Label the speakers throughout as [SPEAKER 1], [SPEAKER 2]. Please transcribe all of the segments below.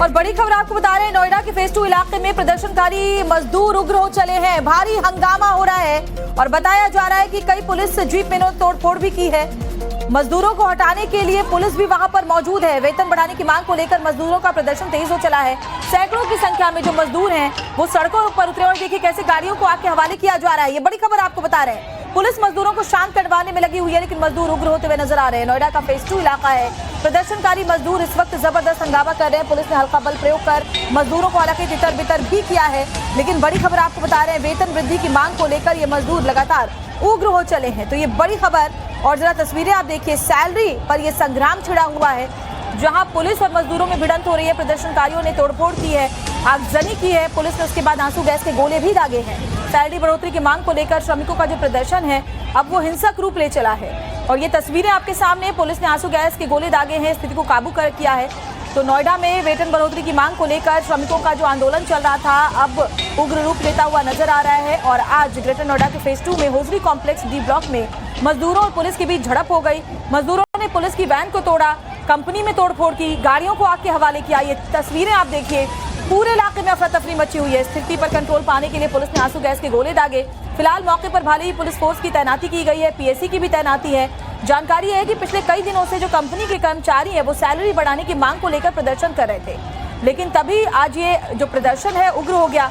[SPEAKER 1] और बड़ी खबर आपको बता रहे हैं, नोएडा के फेज 2 इलाके में प्रदर्शनकारी मजदूर उग्र हो चले हैं। भारी हंगामा हो रहा है और बताया जा रहा है कि कई पुलिस जीप में तोड़फोड़ भी की है। मजदूरों को हटाने के लिए पुलिस भी वहां पर मौजूद है। वेतन बढ़ाने की मांग को लेकर मजदूरों का प्रदर्शन तेज हो चला है। सैकड़ों की संख्या में जो मजदूर हैं वो सड़कों पर उतरे और देखिए कैसे गाड़ियों को आग के हवाले किया जा रहा है। ये बड़ी खबर आपको बता रहे हैं। पुलिस मजदूरों को शांत करवाने में लगी हुई है, लेकिन मजदूर उग्र होते हुए नजर आ रहे हैं। नोएडा का फेज 2 इलाका है। प्रदर्शनकारी मजदूर इस वक्त जबरदस्त हंगामा कर रहे हैं। पुलिस ने हल्का बल प्रयोग कर मजदूरों को हालांकि तितर बितर भी किया है, लेकिन बड़ी खबर आपको बता रहे हैं, वेतन वृद्धि की मांग को लेकर ये मजदूर लगातार उग्र हो चले हैं। तो ये बड़ी खबर और जरा तस्वीरें आप देखिए। सैलरी पर यह संग्राम छिड़ा हुआ है, जहां पुलिस और मजदूरों में भिड़ंत हो रही है। प्रदर्शनकारियों ने तोड़फोड़ की है, आगजनी की है। पुलिस ने उसके बाद आंसू गैस के गोले भी दागे हैं। सैलरी बढ़ोतरी की मांग को लेकर श्रमिकों का जो प्रदर्शन है अब वो हिंसक रूप ले चला है और ये तस्वीरें आपके सामने। पुलिस ने आंसू गैस के गोले दागे हैं, स्थिति को काबू कर किया है। तो नोएडा में वेतन बढ़ोतरी की मांग को लेकर श्रमिकों का जो आंदोलन चल रहा था अब उग्र रूप लेता हुआ नजर आ रहा है। और आज ग्रेटर नोएडा के फेज 2 में होजरी कॉम्प्लेक्स डी ब्लॉक में मजदूरों और पुलिस के बीच झड़प हो गई। मजदूरों ने पुलिस की वैन को तोड़ा, कंपनी में तोड़फोड़ की, गाड़ियों को आग के हवाले किया। ये तस्वीरें आप देखिए। पूरे इलाके में अफरा तफरी मची हुई है। स्थिति पर कंट्रोल पाने के लिए पुलिस ने आंसू गैस के गोले दागे। फिलहाल मौके पर भारी पुलिस फोर्स की तैनाती की गई है, पीएसी की भी तैनाती है। जानकारी है कि पिछले कई दिनों से जो कंपनी के कर्मचारी है वो सैलरी बढ़ाने की मांग को लेकर प्रदर्शन कर रहे थे, लेकिन तभी आज ये जो प्रदर्शन है उग्र हो गया।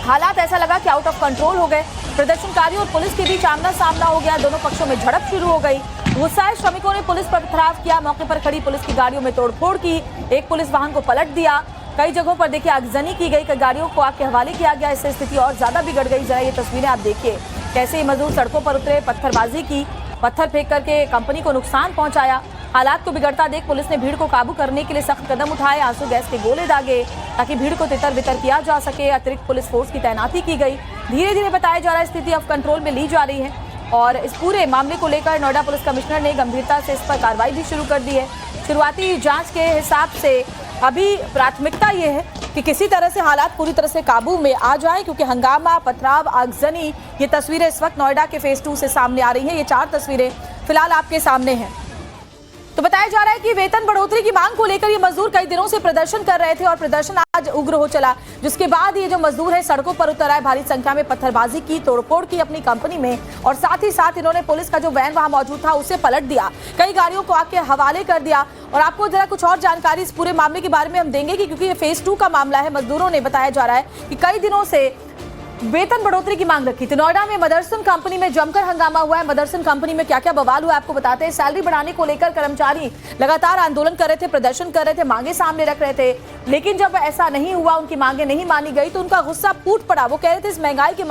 [SPEAKER 1] हालात ऐसा लगा कि आउट ऑफ कंट्रोल हो गए। प्रदर्शनकारियों और पुलिस के बीच आमना सामना हो गया। दोनों पक्षों में झड़प शुरू हो गई। गुस्साए श्रमिकों ने पुलिस पर पथराव किया, मौके पर खड़ी पुलिस की गाड़ियों में तोड़फोड़ की, एक पुलिस वाहन को पलट दिया। कई जगहों पर देखिए आगजनी की गई, कई गाड़ियों को आग के हवाले किया गया। इससे स्थिति और ज्यादा बिगड़ गई। जरा ये तस्वीरें आप देखिए कैसे मजदूर सड़कों पर उतरे, पत्थरबाजी की, पत्थर फेंक करके कंपनी को नुकसान पहुंचाया। हालात को बिगड़ता देख पुलिस ने भीड़ को काबू करने के लिए सख्त कदम उठाए, आंसू गैस के गोले दागे ताकि भीड़ को तितर बितर किया जा सके। अतिरिक्त पुलिस फोर्स की तैनाती की गई। धीरे धीरे बताया जा रहा है स्थिति अब कंट्रोल में ली जा रही है और इस पूरे मामले को लेकर नोएडा पुलिस कमिश्नर ने गंभीरता से इस पर कार्रवाई भी शुरू कर दी है। शुरुआती जांच के हिसाब से अभी प्राथमिकता ये है कि किसी तरह से हालात पूरी तरह से काबू में आ जाए, क्योंकि हंगामा, पथराव, आगजनी, ये तस्वीरें इस वक्त नोएडा के फेज 2 से सामने आ रही हैं। ये 4 तस्वीरें फिलहाल आपके सामने हैं। तो बताया जा रहा है कि वेतन बढ़ोतरी की मांग को लेकर ये मजदूर कई दिनों से प्रदर्शन कर रहे थे और प्रदर्शन आज उग्र हो चला, जिसके बाद ये जो मजदूर है सड़कों पर उतर आए, भारी संख्या में पत्थरबाजी की, तोड़फोड़ की अपनी कंपनी में और साथ ही साथ इन्होंने पुलिस का जो वैन वहां मौजूद था उसे पलट दिया, कई गाड़ियों को आग के हवाले कर दिया। और आपको जरा कुछ और जानकारी इस पूरे मामले के बारे में हम देंगे कि क्योंकि ये फेज 2 का मामला है। मजदूरों ने बताया जा रहा है कि कई दिनों से वेतन बढ़ोतरी की मांग रखी थी। नोएडा में मदरसन कंपनी में जमकर हंगामा हुआ है। मदरसन कंपनी में क्या क्या बवाल हुआ आपको बताते हैं। सैलरी बढ़ाने को लेकर कर्मचारी लगातार आंदोलन कर रहे थे, प्रदर्शन कर रहे थे, मांगे सामने रख रहे थे, लेकिन जब ऐसा नहीं हुआ, उनकी मांगे नहीं मानी गई तो उनका गुस्सा फूट पड़ा। वो कह रहे थे इस महंगाई के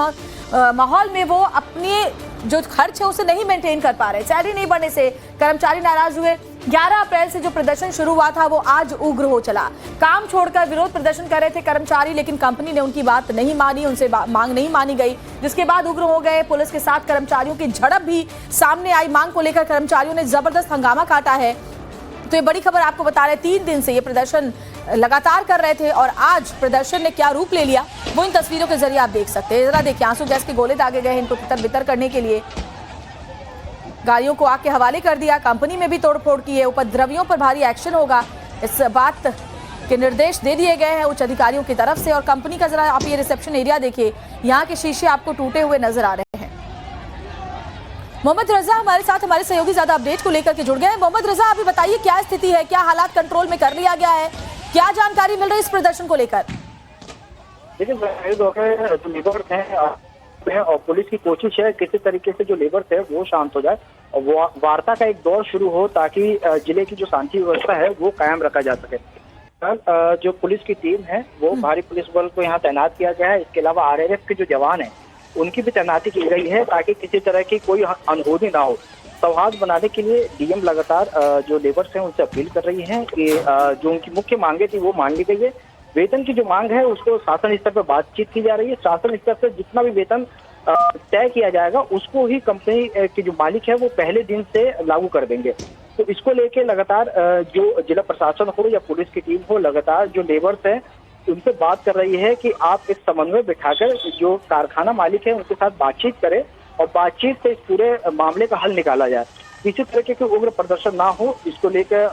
[SPEAKER 1] माहौल में वो अपने जो खर्च है उसे नहीं मेंटेन कर पा रहे। सैलरी नहीं बढ़ने से कर्मचारी नाराज हुए। 11 अप्रैल से जो प्रदर्शन शुरू हुआ था वो आज उग्र हो चला। काम छोड़कर विरोध प्रदर्शन कर रहे थे कर्मचारी, लेकिन कंपनी ने उनकी बात नहीं मानी, उनसे मांग नहीं मानी गई, जिसके बाद उग्र हो गए। पुलिस के साथ कर्मचारियों की झड़प भी सामने आई। मांग को लेकर कर्मचारियों ने जबरदस्त हंगामा काटा है। तो ये बड़ी खबर आपको बता रहे, 3 दिन से ये प्रदर्शन लगातार कर रहे थे और आज प्रदर्शन ने क्या रूप ले लिया वो इन तस्वीरों के जरिए आप देख सकते हैं। जरा देखिए, आंसू गैस के गोले दागे गए इनको तितर बितर करने के लिए, गाड़ियों को आग के हवाले कर दिया, कंपनी में भी तोड़फोड़ की है। उपद्रवियों पर भारी एक्शन होगा, इस बात के निर्देश दे दिए गए हैं उच्च अधिकारियों की तरफ से। और कंपनी का जरा आप ये रिसेप्शन एरिया देखिए, यहाँ के शीशे आपको टूटे हुए नजर आ रहे हैं। मोहम्मद रजा हमारे साथ, हमारे सहयोगी ज्यादा अपडेट को लेकर के जुड़ गए हैं। मोहम्मद रजा, अभी बताइए क्या स्थिति है, क्या हालात कंट्रोल में कर लिया गया है, क्या जानकारी मिल रही है इस प्रदर्शन को लेकर?
[SPEAKER 2] देखिए, जो लेबर हैं और पुलिस की कोशिश है किसी तरीके से जो लेबर है वो शांत हो जाए और वो वार्ता का एक दौर शुरू हो ताकि जिले की जो शांति व्यवस्था है वो कायम रखा जा सके। जो पुलिस की टीम है वो भारी पुलिस बल को यहाँ तैनात किया गया है। इसके अलावा आरएएफ के जो जवान हैं उनकी भी तैनाती की गई है ताकि किसी तरह की कोई अनहोनी ना हो। सौहार्द बनाने के लिए डीएम लगातार जो लेबर्स हैं उनसे अपील कर रही है कि जो उनकी मुख्य मांगे थी वो मान ली गई है। वेतन की जो मांग है उसको शासन स्तर पर बातचीत की जा रही है। शासन स्तर से जितना भी वेतन तय किया जाएगा उसको ही कंपनी के जो मालिक है वो पहले दिन से लागू कर देंगे। तो इसको लेके लगातार जो जिला प्रशासन हो या पुलिस की टीम हो लगातार जो लेबर्स है उनसे बात कर रही है कि आप एक समन्वय बिठाकर जो कारखाना मालिक है उनके साथ बातचीत करें और बातचीत से इस पूरे मामले का हल निकाला जाए। किसी तरीके के उग्र प्रदर्शन ना हो, इसको लेकर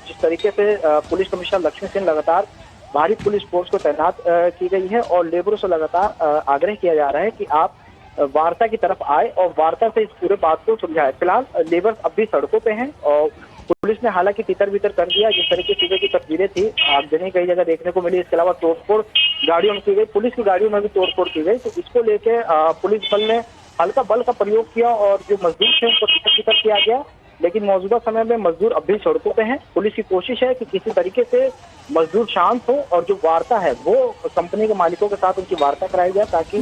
[SPEAKER 2] जिस तरीके से पुलिस कमिश्नर लक्ष्मी सिंह लगातार भारी पुलिस फोर्स को तैनात की गई है और लेबरों से लगातार आग्रह किया जा रहा है कि आप वार्ता की तरफ आए और वार्ता से इस पूरे बात को सुलझाए। फिलहाल लेबर अब भी सड़कों पे हैं और पुलिस ने हालांकि तितर बितर कर दिया। जिस तरह की सुबह की तस्वीरें थी आगजनी कई जगह देखने को मिली। इसके अलावा तोड़फोड़ गाड़ियों में की गई, पुलिस की गाड़ियों में भी तोड़फोड़ की गई। तो इसको लेके पुलिस बल ने हल्का बल का प्रयोग किया और जो मजदूर थे उनको तितर किया गया। लेकिन मौजूदा समय में मजदूर अब भी सड़कों पे हैं। पुलिस की कोशिश है कि किसी तरीके से मजदूर शांत हो और जो वार्ता है वो कंपनी के मालिकों के साथ उनकी वार्ता कराई जाए ताकि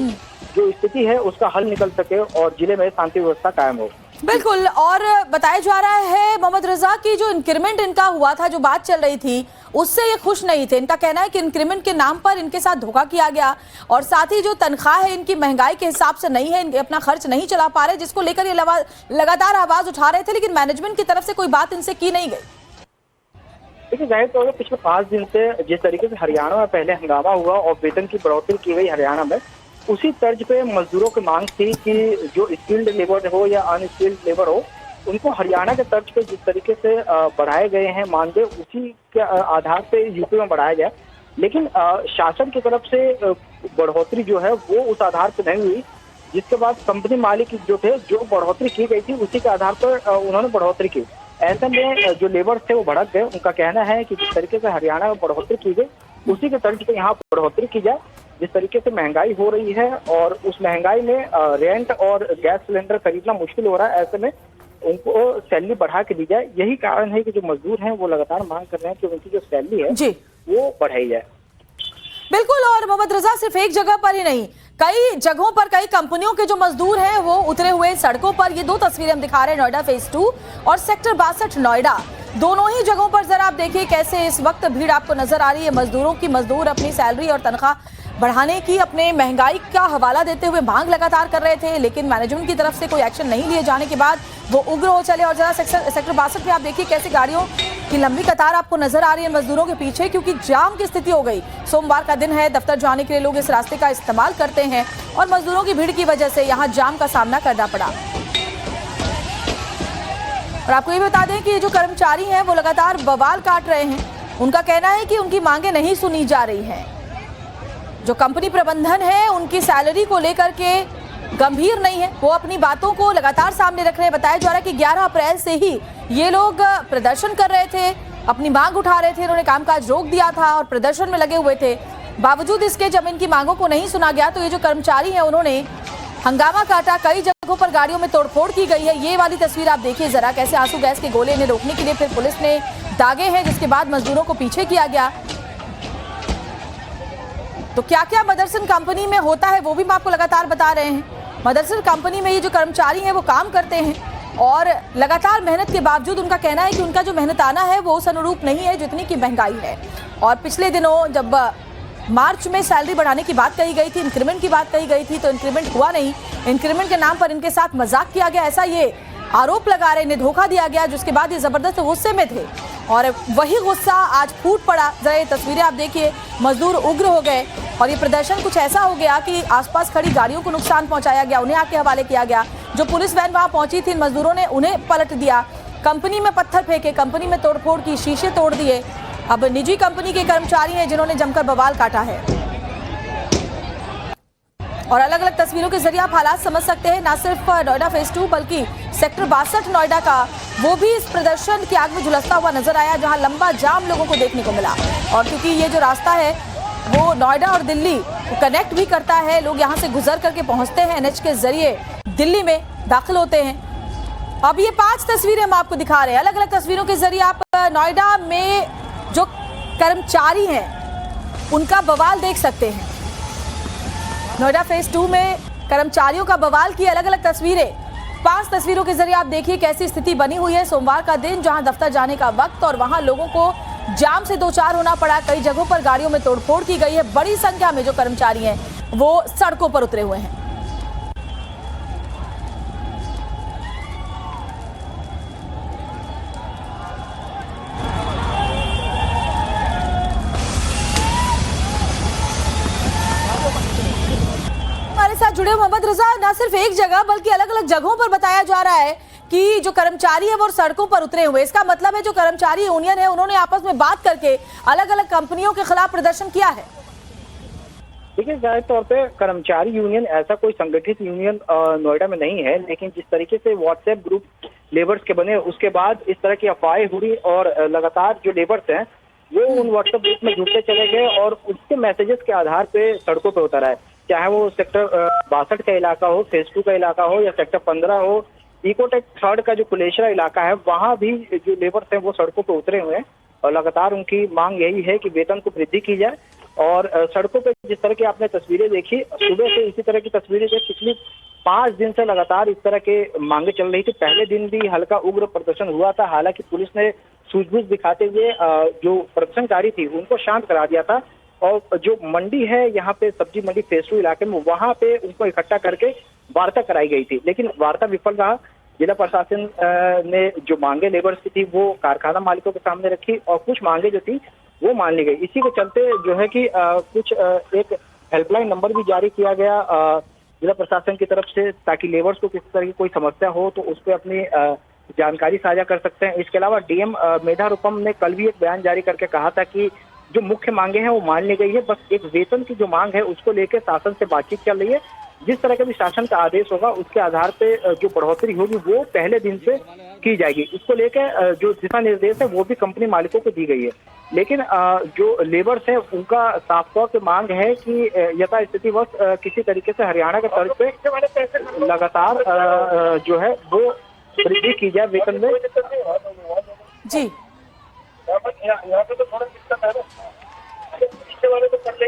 [SPEAKER 2] जो स्थिति है उसका हल निकल सके और जिले में शांति व्यवस्था कायम हो।
[SPEAKER 1] बिल्कुल। और बताया जा रहा है मोहम्मद रजा की जो इंक्रीमेंट इनका हुआ था, जो बात चल रही थी, उससे ये खुश नहीं थे। इनका कहना है कि इंक्रीमेंट के नाम पर इनके साथ धोखा किया गया और साथ ही जो तनख्वाह है इनकी महंगाई के हिसाब से नहीं है, इनके अपना खर्च नहीं चला पा रहे, जिसको लेकर ये लगातार आवाज उठा रहे थे। लेकिन मैनेजमेंट की तरफ से कोई बात इनसे की नहीं गई।
[SPEAKER 2] देखिए, जाहिर तौर पर पिछले 5 दिन से जिस तरीके से हरियाणा में पहले हंगामा हुआ और वेतन की बढ़ोतरी की गई हरियाणा में, उसी तर्ज पे मजदूरों की मांग थी कि जो स्किल्ड लेबर हो या अनस्किल्ड लेबर हो, उनको हरियाणा के तर्ज पे जिस तरीके से बढ़ाए गए हैं मानदेय, उसी के आधार पे यूपी में बढ़ाया गया। लेकिन शासन की तरफ से बढ़ोतरी जो है वो उस आधार पे नहीं हुई, जिसके बाद कंपनी मालिक जो थे, जो बढ़ोतरी की गई थी उसी के आधार पर उन्होंने बढ़ोतरी की। ऐसे में जो लेबर थे वो भड़क गए। उनका कहना है कि जिस तरीके से हरियाणा में बढ़ोतरी की गई उसी के तर्ज पे यहाँ बढ़ोतरी की जाए। जिस तरीके से महंगाई हो रही है और उस महंगाई में रेंट और गैस सिलेंडर खरीदना मुश्किल हो रहा है, ऐसे में उनको सैलरी बढ़ा के दी जाए। यही कारण है कि जो मजदूर हैं वो लगातार मांग कर रहे हैं कि उनकी जो सैलरी है
[SPEAKER 1] जी
[SPEAKER 2] वो बढ़ाई जाए।
[SPEAKER 1] बिल्कुल। और मोहम्मद रजा, सिर्फ एक जगह पर ही नहीं, कई जगहों पर कई कंपनियों के जो मजदूर हैं वो उतरे हुए सड़कों पर। ये 2 तस्वीरें हम दिखा रहे हैं, नोएडा फेज 2 और सेक्टर 62 नोएडा। दोनों ही जगहों पर जरा आप देखिए कैसे इस वक्त भीड़ आपको नजर आ रही है मजदूरों की। मजदूर अपनी सैलरी और तनख्वाह बढ़ाने की अपने महंगाई का हवाला देते हुए मांग लगातार कर रहे थे, लेकिन मैनेजमेंट की तरफ से कोई एक्शन नहीं लिए जाने के बाद वो उग्र हो चले। और जरा सेक्टर 62 में आप देखिए कैसे गाड़ियों की लंबी कतार आपको नजर आ रही है मजदूरों के पीछे, क्योंकि जाम की स्थिति हो गई। सोमवार का दिन है, दफ्तर जाने के लिए लोग इस रास्ते का इस्तेमाल करते हैं और मजदूरों की भीड़ की वजह से यहाँ जाम का सामना करना पड़ा। और आपको ये बता दें कि ये जो कर्मचारी हैं वो लगातार बवाल काट रहे हैं। उनका कहना है कि उनकी मांगे नहीं सुनी जा रही हैं। जो कंपनी प्रबंधन है उनकी सैलरी को लेकर के गंभीर नहीं है, वो अपनी बातों को लगातार सामने रख रहे हैं। बताया जा रहा है कि 11 अप्रैल से ही ये लोग प्रदर्शन कर रहे थे, अपनी मांग उठा रहे थे। इन्होंने कामकाज रोक दिया था और प्रदर्शन में लगे हुए थे। बावजूद इसके जब इनकी मांगों को नहीं सुना गया तो ये जो कर्मचारी हैं उन्होंने हंगामा काटा। कई जगहों पर गाड़ियों में तोड़फोड़ की गई है। ये वाली तस्वीर आप देखिए जरा, कैसे आंसू गैस के गोले इन्हें रोकने के लिए फिर पुलिस ने दागे हैं, जिसके बाद मजदूरों को पीछे किया गया। तो क्या क्या मदरसन कंपनी में होता है वो भी हम आपको लगातार बता रहे हैं। मदरसन कंपनी में ये जो कर्मचारी हैं वो काम करते हैं और लगातार मेहनत के बावजूद उनका कहना है कि उनका जो मेहनताना है वो उस अनुरूप नहीं है जितनी की महंगाई है। और पिछले दिनों जब मार्च में सैलरी बढ़ाने की बात कही गई थी, इंक्रीमेंट की बात कही गई थी, तो इंक्रीमेंट हुआ नहीं। इंक्रीमेंट के नाम पर इनके साथ मजाक किया गया, ऐसा ये आरोप लगा रहे, इन्हें धोखा दिया गया, जिसके बाद ये जबरदस्त गुस्से में थे और वही गुस्सा आज फूट पड़ा। जरा ये तस्वीरें आप देखिए, मजदूर उग्र हो गए और ये प्रदर्शन कुछ ऐसा हो गया कि आसपास खड़ी गाड़ियों को नुकसान पहुंचाया गया, उन्हें आके हवाले किया गया। जो पुलिस वैन वहां पहुंची थी, मजदूरों ने उन्हें पलट दिया, कंपनी में पत्थर फेंके, कंपनी में तोड़फोड़ की, शीशे तोड़ दिए। अब निजी कंपनी के कर्मचारी हैं जिन्होंने जमकर बवाल काटा है। और अलग अलग तस्वीरों के जरिए आप हालात समझ सकते हैं, ना सिर्फ नोएडा फेज 2 बल्कि सेक्टर 62 नोएडा का, वो भी इस प्रदर्शन की आग में झुलसता हुआ नजर आया, जहां लंबा जाम लोगों को देखने को मिला। और क्योंकि ये जो रास्ता है वो नोएडा और दिल्ली को कनेक्ट भी करता है, लोग यहाँ से गुजर करके पहुंचते हैं, NH के जरिए दिल्ली में दाखिल होते हैं। अब ये 5 तस्वीरें हम आपको दिखा रहे हैं, अलग अलग तस्वीरों के जरिए आप नोएडा में जो कर्मचारी हैं उनका बवाल देख सकते हैं। नोएडा फेज 2 में कर्मचारियों का बवाल की अलग अलग तस्वीरें, 5 तस्वीरों के जरिए आप देखिए कैसी स्थिति बनी हुई है। सोमवार का दिन, जहां दफ्तर जाने का वक्त और वहां लोगों को जाम से दो चार होना पड़ा। कई जगहों पर गाड़ियों में तोड़फोड़ की गई है। बड़ी संख्या में जो कर्मचारी हैं वो सड़कों पर उतरे हुए हैं। जुड़े मोहम्मद रजा, ना सिर्फ एक जगह बल्कि अलग अलग जगहों पर बताया जा रहा है कि जो कर्मचारी है वो सड़कों पर उतरे हुए, इसका मतलब है जो कर्मचारी यूनियन है उन्होंने आपस में बात करके अलग अलग कंपनियों के खिलाफ प्रदर्शन किया है।
[SPEAKER 2] देखिए, जाहिर तौर पे कर्मचारी यूनियन ऐसा कोई संगठित यूनियन नोएडा में नहीं है, लेकिन जिस तरीके से व्हाट्सएप ग्रुप लेबर्स के बने उसके बाद इस तरह की अफवाहें हुई और लगातार जो लेबर्स हैं वो उन व्हाट्सएप ग्रुप में जुड़ते चले गए और उसके मैसेजेस के आधार पे सड़कों पे उतर आए। चाहे वो सेक्टर 62 का इलाका हो, फेज 2 का इलाका हो या सेक्टर 15 हो, इकोटेक 3 का जो कुलेश्वरा इलाका है, वहां भी जो लेबर्स हैं वो सड़कों पे उतरे हुए हैं और लगातार उनकी मांग यही है कि वेतन को वृद्धि की जाए। और सड़कों पे जिस तरह की आपने तस्वीरें देखी, सुबह से इसी तरह की तस्वीरें पिछली 5 दिन से लगातार इस तरह के मांगे चल रही थी। पहले दिन भी हल्का उग्र प्रदर्शन हुआ था, हालांकि पुलिस ने सूझबूझ दिखाते हुए जो प्रदर्शनकारी थी उनको शांत करा दिया था और जो मंडी है यहाँ पे सब्जी मंडी फेज 2 इलाके में, वहां पे उनको इकट्ठा करके वार्ता कराई गई थी, लेकिन वार्ता विफल रहा। जिला प्रशासन ने जो मांगे लेबर्स की थी वो कारखाना मालिकों के सामने रखी और कुछ मांगे जो थी वो मान ली गई। इसी के चलते जो है कि कुछ एक हेल्पलाइन नंबर भी जारी किया गया जिला प्रशासन की तरफ से, ताकि लेबर्स को किसी तरह की कोई समस्या हो तो उस पर अपनी जानकारी साझा कर सकते हैं। इसके अलावा डीएम मेधा रूपम ने कल भी एक बयान जारी करके कहा था कि जो मुख्य मांगे हैं वो मान ली गई है, बस एक वेतन की जो मांग है उसको लेकर शासन से बातचीत चल रही है। जिस तरह का भी शासन का आदेश होगा उसके आधार पे जो बढ़ोतरी होगी वो पहले दिन से की जाएगी। इसको लेकर जो दिशा निर्देश है वो भी कंपनी मालिकों को दी गई है, लेकिन जो लेबर्स है उनका साफ तौर पे मांग है कि यथास्थिति वश किसी तरीके से हरियाणा के तर्ज पे लगातार जो है वो वृद्धि की जाए वेतन में।
[SPEAKER 1] जी,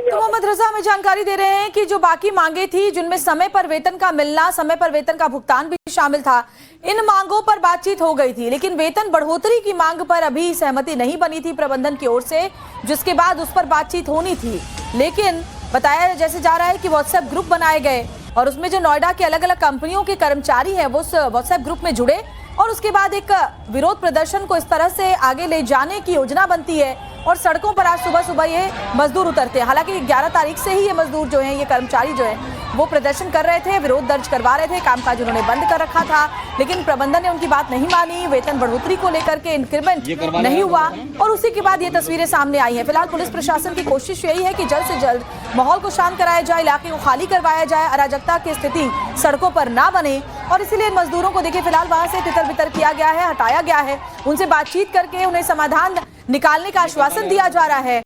[SPEAKER 1] तो मोहम्मद रजा हमें जानकारी दे रहे हैं कि जो बाकी मांगे थी जिनमें समय पर वेतन का मिलना, समय पर वेतन का भुगतान भी शामिल था, इन मांगों पर बातचीत हो गई थी, लेकिन वेतन बढ़ोतरी की मांग पर अभी सहमति नहीं बनी थी प्रबंधन की ओर से, जिसके बाद उस पर बातचीत होनी थी। लेकिन बताया जैसे जा रहा है कि व्हाट्सएप ग्रुप बनाए गए और उसमें जो नोएडा के अलग अलग कंपनियों के कर्मचारी हैं वो उस व्हाट्सएप ग्रुप में जुड़े और उसके बाद एक विरोध प्रदर्शन को इस तरह से आगे ले जाने की योजना बनती है और सड़कों पर आज सुबह सुबह ये मजदूर उतरते हैं। हालांकि 11 तारीख से ही ये मजदूर जो हैं, ये कर्मचारी जो हैं वो प्रदर्शन कर रहे थे, विरोध दर्ज करवा रहे थे, कामकाज उन्होंने बंद कर रखा था, लेकिन प्रबंधन ने उनकी बात नहीं मानी। वेतन बढ़ोतरी को लेकर के इंक्रीमेंट नहीं हुआ और उसी के बाद ये तस्वीरें सामने आई हैं। फिलहाल पुलिस प्रशासन की कोशिश यही है कि जल्द से जल्द माहौल को शांत कराया जाए, इलाके को खाली करवाया जाए, अराजकता की स्थिति सड़कों पर ना बने और इसीलिए मजदूरों को देखिए फिलहाल वहां से तितर बितर किया गया है, हटाया गया है, उनसे बातचीत करके उन्हें समाधान निकालने का आश्वासन दिया जा रहा है।